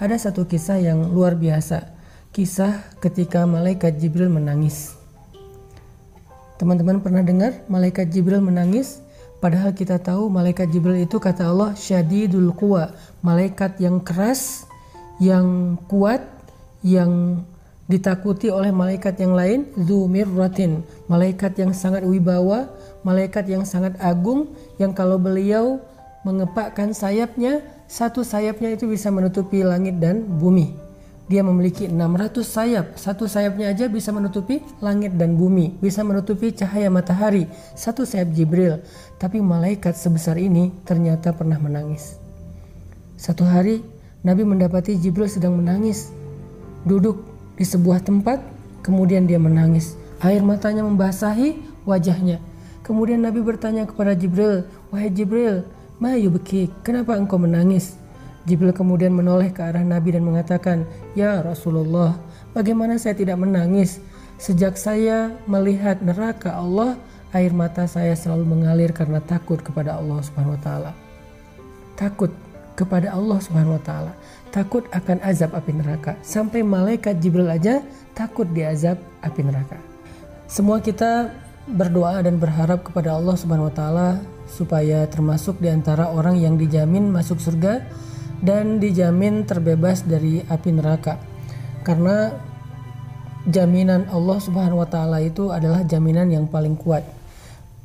ada satu kisah yang luar biasa. Kisah ketika malaikat Jibril menangis. Teman-teman pernah dengar malaikat Jibril menangis? Padahal kita tahu malaikat Jibril itu kata Allah syadidul quwa, malaikat yang keras, yang kuat, yang ditakuti oleh malaikat yang lain, dzu mirratin, malaikat yang sangat wibawa, malaikat yang sangat agung, yang kalau beliau mengepakkan sayapnya, satu sayapnya itu bisa menutupi langit dan bumi. Dia memiliki 600 sayap, satu sayapnya aja bisa menutupi langit dan bumi, bisa menutupi cahaya matahari, satu sayap Jibril. Tapi malaikat sebesar ini ternyata pernah menangis. Satu hari Nabi mendapati Jibril sedang menangis, duduk di sebuah tempat, kemudian dia menangis. Air matanya membasahi wajahnya. Kemudian Nabi bertanya kepada Jibril, "Wahai Jibril, ma yubkik? Kenapa engkau menangis?" Jibril kemudian menoleh ke arah Nabi dan mengatakan, "Ya Rasulullah, bagaimana saya tidak menangis? Sejak saya melihat neraka Allah, air mata saya selalu mengalir karena takut kepada Allah Subhanahu wa taala." Takut kepada Allah Subhanahu wa taala, takut akan azab api neraka. Sampai malaikat Jibril aja takut diazab api neraka. Semua kita berdoa dan berharap kepada Allah Subhanahu wa taala supaya termasuk di antara orang yang dijamin masuk surga dan dijamin terbebas dari api neraka. Karena jaminan Allah Subhanahu wa taala itu adalah jaminan yang paling kuat.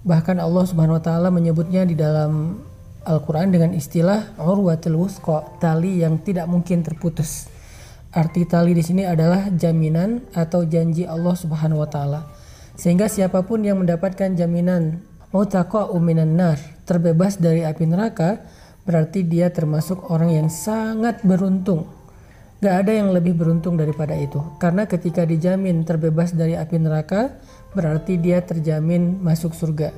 Bahkan Allah Subhanahu wa taala menyebutnya di dalam Al-Quran dengan istilah urwatul wusqa, tali yang tidak mungkin terputus. Arti tali di sini adalah jaminan atau janji Allah Subhanahu wa taala. Sehingga siapapun yang mendapatkan jaminan utaqa'u minan nar, terbebas dari api neraka, berarti dia termasuk orang yang sangat beruntung. Gak ada yang lebih beruntung daripada itu. Karena ketika dijamin terbebas dari api neraka, berarti dia terjamin masuk surga.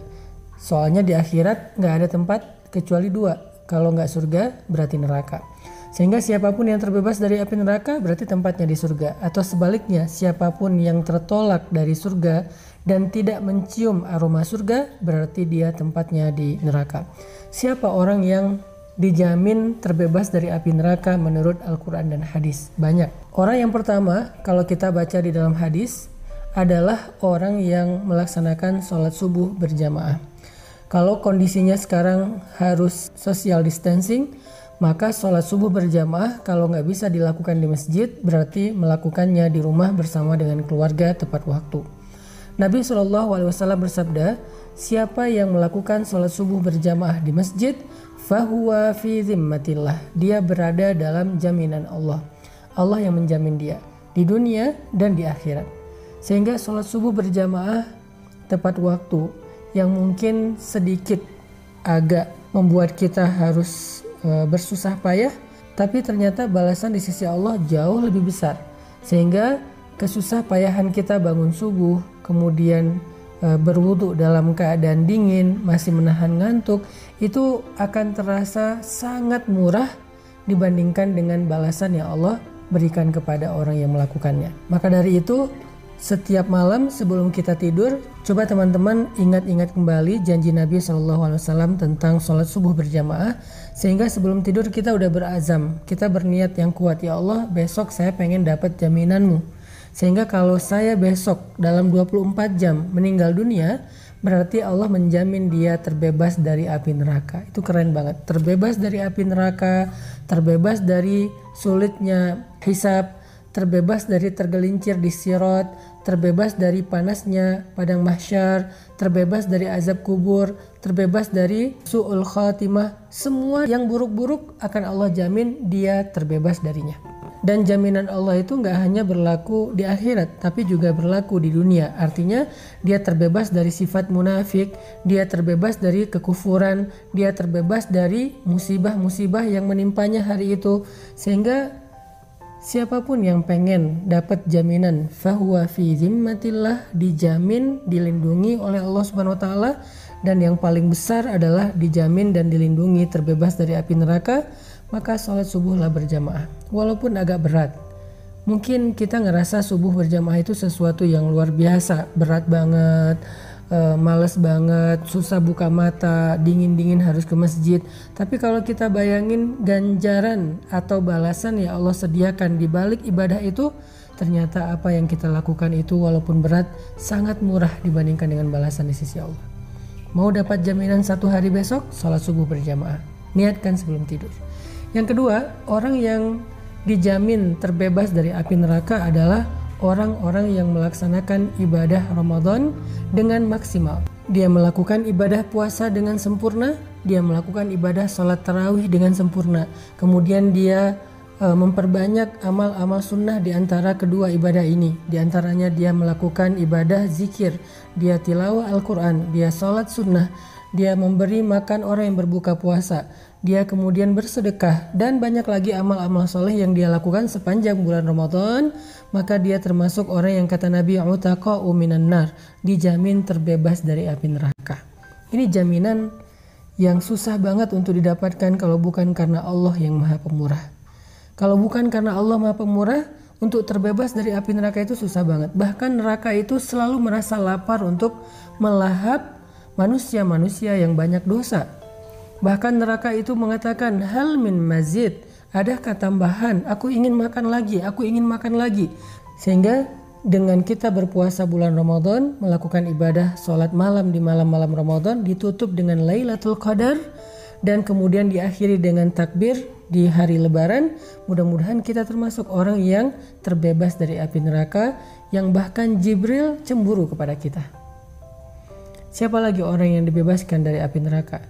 Soalnya di akhirat gak ada tempat kecuali dua, kalau nggak surga berarti neraka. Sehingga siapapun yang terbebas dari api neraka berarti tempatnya di surga. Atau sebaliknya, siapapun yang tertolak dari surga dan tidak mencium aroma surga berarti dia tempatnya di neraka. Siapa orang yang dijamin terbebas dari api neraka menurut Al-Quran dan hadis? Banyak. Orang yang pertama kalau kita baca di dalam hadis adalah orang yang melaksanakan sholat subuh berjamaah. Kalau kondisinya sekarang harus social distancing, maka sholat subuh berjamaah kalau nggak bisa dilakukan di masjid, berarti melakukannya di rumah bersama dengan keluarga tepat waktu. Nabi SAW bersabda, siapa yang melakukan sholat subuh berjamaah di masjid, fahuwa fi zimmatillah, dia berada dalam jaminan Allah. Allah yang menjamin dia di dunia dan di akhirat. Sehingga sholat subuh berjamaah tepat waktu yang mungkin sedikit agak membuat kita harus bersusah payah, tapi ternyata balasan di sisi Allah jauh lebih besar. Sehingga kesusah payahan kita bangun subuh, kemudian berwudu dalam keadaan dingin, masih menahan ngantuk, itu akan terasa sangat murah dibandingkan dengan balasan yang Allah berikan kepada orang yang melakukannya. Maka dari itu, setiap malam sebelum kita tidur, coba teman-teman ingat-ingat kembali janji Nabi SAW tentang sholat subuh berjamaah. Sehingga sebelum tidur kita udah berazam, kita berniat yang kuat, ya Allah besok saya pengen dapat jaminanmu. Sehingga kalau saya besok dalam 24 jam meninggal dunia, berarti Allah menjamin dia terbebas dari api neraka. Itu keren banget, terbebas dari api neraka, terbebas dari sulitnya hisab, terbebas dari tergelincir di sirat, terbebas dari panasnya padang mahsyar, terbebas dari azab kubur, terbebas dari su'ul khatimah. Semua yang buruk-buruk akan Allah jamin dia terbebas darinya. Dan jaminan Allah itu gak hanya berlaku di akhirat, tapi juga berlaku di dunia. Artinya dia terbebas dari sifat munafik, dia terbebas dari kekufuran, dia terbebas dari musibah-musibah yang menimpanya hari itu. Sehingga siapapun yang pengen dapat jaminan fahuwa fi zimmatillah, dijamin, dilindungi oleh Allah Subhanahu wa taala, dan yang paling besar adalah dijamin dan dilindungi terbebas dari api neraka, maka sholat subuhlah berjamaah. Walaupun agak berat. Mungkin kita ngerasa subuh berjamaah itu sesuatu yang luar biasa, berat banget, males banget, susah buka mata, dingin-dingin harus ke masjid. Tapi kalau kita bayangin ganjaran atau balasan ya Allah sediakan di balik ibadah itu, ternyata apa yang kita lakukan itu walaupun berat sangat murah dibandingkan dengan balasan di sisi Allah. Mau dapat jaminan 1 hari besok, sholat subuh berjamaah. Niatkan sebelum tidur. Yang kedua, orang yang dijamin terbebas dari api neraka adalah orang-orang yang melaksanakan ibadah Ramadan dengan maksimal. Dia melakukan ibadah puasa dengan sempurna, dia melakukan ibadah sholat tarawih dengan sempurna. Kemudian dia memperbanyak amal-amal sunnah di antara kedua ibadah ini. Di antaranya dia melakukan ibadah zikir, dia tilawah Al-Quran, dia sholat sunnah, dia memberi makan orang yang berbuka puasa, dia kemudian bersedekah, dan banyak lagi amal-amal soleh yang dia lakukan sepanjang bulan Ramadan. Maka dia termasuk orang yang kata Nabi utaqa'u minan nar, dijamin terbebas dari api neraka. Ini jaminan yang susah banget untuk didapatkan kalau bukan karena Allah yang Maha Pemurah. Kalau bukan karena Allah Maha Pemurah, untuk terbebas dari api neraka itu susah banget. Bahkan neraka itu selalu merasa lapar untuk melahap manusia-manusia yang banyak dosa. Bahkan neraka itu mengatakan, hal min mazid, adakah tambahan? Aku ingin makan lagi, aku ingin makan lagi. Sehingga dengan kita berpuasa bulan Ramadan, melakukan ibadah sholat malam di malam-malam Ramadan, ditutup dengan Lailatul Qadar, dan kemudian diakhiri dengan takbir di hari Lebaran. Mudah-mudahan kita termasuk orang yang terbebas dari api neraka, yang bahkan Jibril cemburu kepada kita. Siapa lagi orang yang dibebaskan dari api neraka?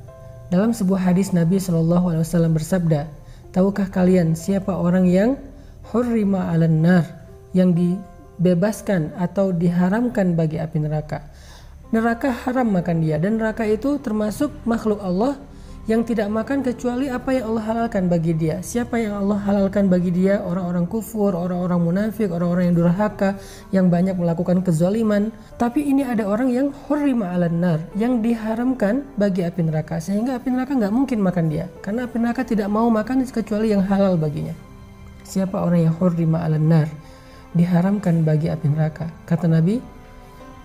Dalam sebuah hadis Nabi SAW bersabda, tahukah kalian siapa orang yang hurrima 'alan nar, yang dibebaskan atau diharamkan bagi api neraka? Neraka haram makan dia, dan neraka itu termasuk makhluk Allah yang tidak makan kecuali apa yang Allah halalkan bagi dia. Siapa yang Allah halalkan bagi dia? Orang-orang kufur, orang-orang munafik, orang-orang yang durhaka, yang banyak melakukan kezaliman. Tapi ini ada orang yang hurrima 'alan nar, yang diharamkan bagi api neraka, sehingga api neraka nggak mungkin makan dia, karena api neraka tidak mau makan kecuali yang halal baginya. Siapa orang yang hurrima 'alan nar, diharamkan bagi api neraka? Kata Nabi,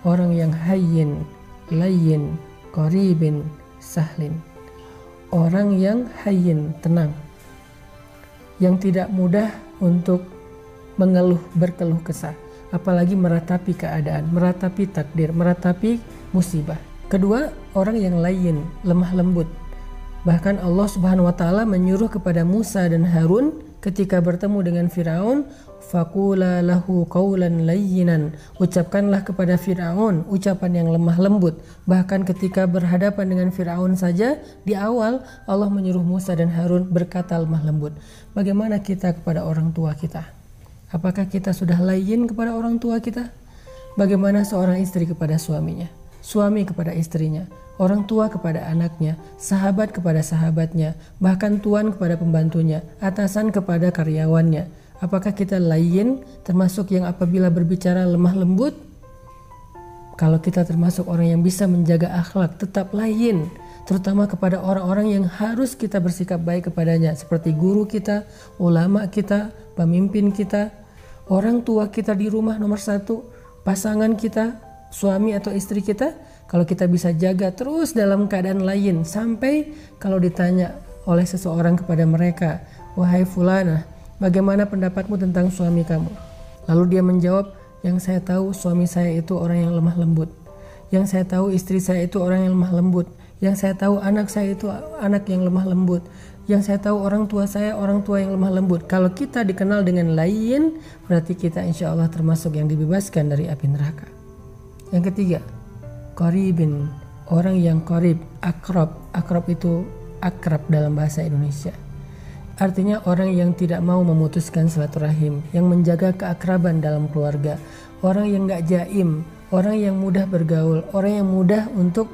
orang yang hayyin, layyin, qaribin, sahlin. Orang yang hayyin, tenang, yang tidak mudah untuk berkeluh kesah, apalagi meratapi keadaan, meratapi takdir, meratapi musibah. Kedua, orang yang layyin, lemah lembut. Bahkan Allah Subhanahu wa taala menyuruh kepada Musa dan Harun ketika bertemu dengan Firaun, faqula lahu qawlan layyinan, ucapkanlah kepada Firaun ucapan yang lemah lembut. Bahkan ketika berhadapan dengan Firaun saja, di awal Allah menyuruh Musa dan Harun berkata lemah lembut. Bagaimana kita kepada orang tua kita? Apakah kita sudah layyin kepada orang tua kita? Bagaimana seorang istri kepada suaminya, suami kepada istrinya, orang tua kepada anaknya, sahabat kepada sahabatnya, bahkan tuan kepada pembantunya, atasan kepada karyawannya? Apakah kita layyin, termasuk yang apabila berbicara lemah lembut? Kalau kita termasuk orang yang bisa menjaga akhlak, tetap layyin, terutama kepada orang-orang yang harus kita bersikap baik kepadanya, seperti guru kita, ulama kita, pemimpin kita, orang tua kita di rumah nomor 1, pasangan kita, suami atau istri kita. Kalau kita bisa jaga terus dalam keadaan layyin, sampai kalau ditanya oleh seseorang kepada mereka, wahai fulana, bagaimana pendapatmu tentang suami kamu? Lalu dia menjawab, yang saya tahu suami saya itu orang yang lemah lembut, yang saya tahu istri saya itu orang yang lemah lembut, yang saya tahu anak saya itu anak yang lemah lembut, yang saya tahu orang tua saya orang tua yang lemah lembut. Kalau kita dikenal dengan layyin, berarti kita insya Allah termasuk yang dibebaskan dari api neraka. Yang ketiga, qaribin, orang yang qarib, akrab. Akrab itu akrab dalam bahasa Indonesia. Artinya orang yang tidak mau memutuskan silaturahim, yang menjaga keakraban dalam keluarga, orang yang gak jaim, orang yang mudah bergaul, orang yang mudah untuk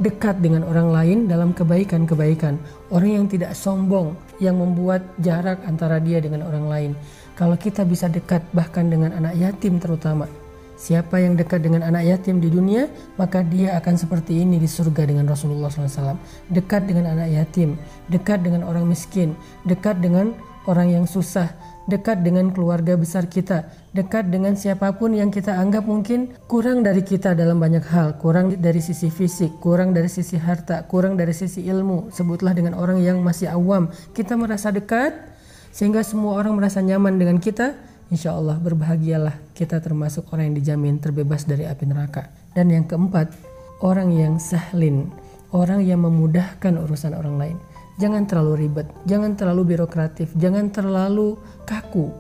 dekat dengan orang lain dalam kebaikan-kebaikan, orang yang tidak sombong, yang membuat jarak antara dia dengan orang lain. Kalau kita bisa dekat bahkan dengan anak yatim terutama, siapa yang dekat dengan anak yatim di dunia, maka dia akan seperti ini di surga dengan Rasulullah SAW. Dekat dengan anak yatim, dekat dengan orang miskin, dekat dengan orang yang susah, dekat dengan keluarga besar kita, dekat dengan siapapun yang kita anggap mungkin kurang dari kita dalam banyak hal, kurang dari sisi fisik, kurang dari sisi harta, kurang dari sisi ilmu. Sebutlah dengan orang yang masih awam, kita merasa dekat sehingga semua orang merasa nyaman dengan kita. Insya Allah berbahagialah, kita termasuk orang yang dijamin terbebas dari api neraka. Dan yang keempat, orang yang sahlin, orang yang memudahkan urusan orang lain. Jangan terlalu ribet, jangan terlalu birokratif, jangan terlalu kaku.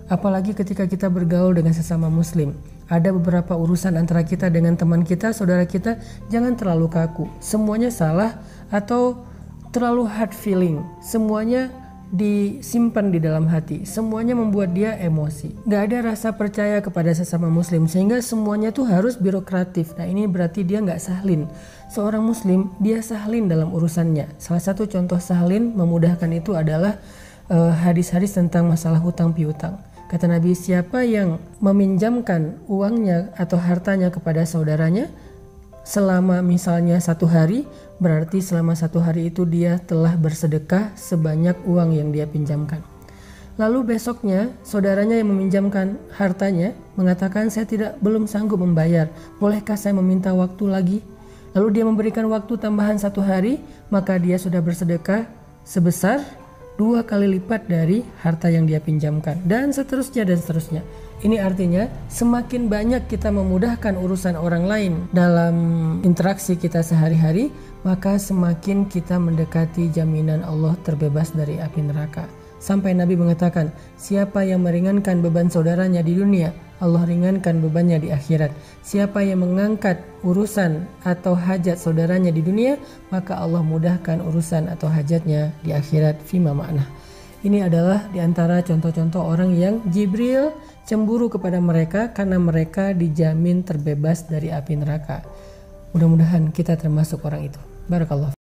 Apalagi ketika kita bergaul dengan sesama muslim. Ada beberapa urusan antara kita dengan teman kita, saudara kita, jangan terlalu kaku. Semuanya salah atau terlalu hard feeling. Semuanya disimpan di dalam hati, semuanya membuat dia emosi. Gak ada rasa percaya kepada sesama muslim, sehingga semuanya tuh harus birokratif. Nah ini berarti dia gak sahlin. Seorang muslim dia sahlin dalam urusannya. Salah satu contoh sahlin memudahkan itu adalah hadis-hadis tentang masalah hutang piutang. Kata Nabi, siapa yang meminjamkan uangnya atau hartanya kepada saudaranya selama misalnya 1 hari, berarti selama 1 hari itu dia telah bersedekah sebanyak uang yang dia pinjamkan. Lalu besoknya saudaranya yang meminjamkan hartanya mengatakan, saya belum sanggup membayar, bolehkah saya meminta waktu lagi? Lalu dia memberikan waktu tambahan 1 hari, maka dia sudah bersedekah sebesar 2 kali lipat dari harta yang dia pinjamkan, dan seterusnya dan seterusnya. Ini artinya semakin banyak kita memudahkan urusan orang lain dalam interaksi kita sehari-hari, maka semakin kita mendekati jaminan Allah terbebas dari api neraka. Sampai Nabi mengatakan, siapa yang meringankan beban saudaranya di dunia, Allah ringankan bebannya di akhirat. Siapa yang mengangkat urusan atau hajat saudaranya di dunia, maka Allah mudahkan urusan atau hajatnya di akhirat. Fima ma'nah. Ini adalah diantara contoh-contoh orang yang Jibril cemburu kepada mereka karena mereka dijamin terbebas dari api neraka. Mudah-mudahan kita termasuk orang itu. Barakallah.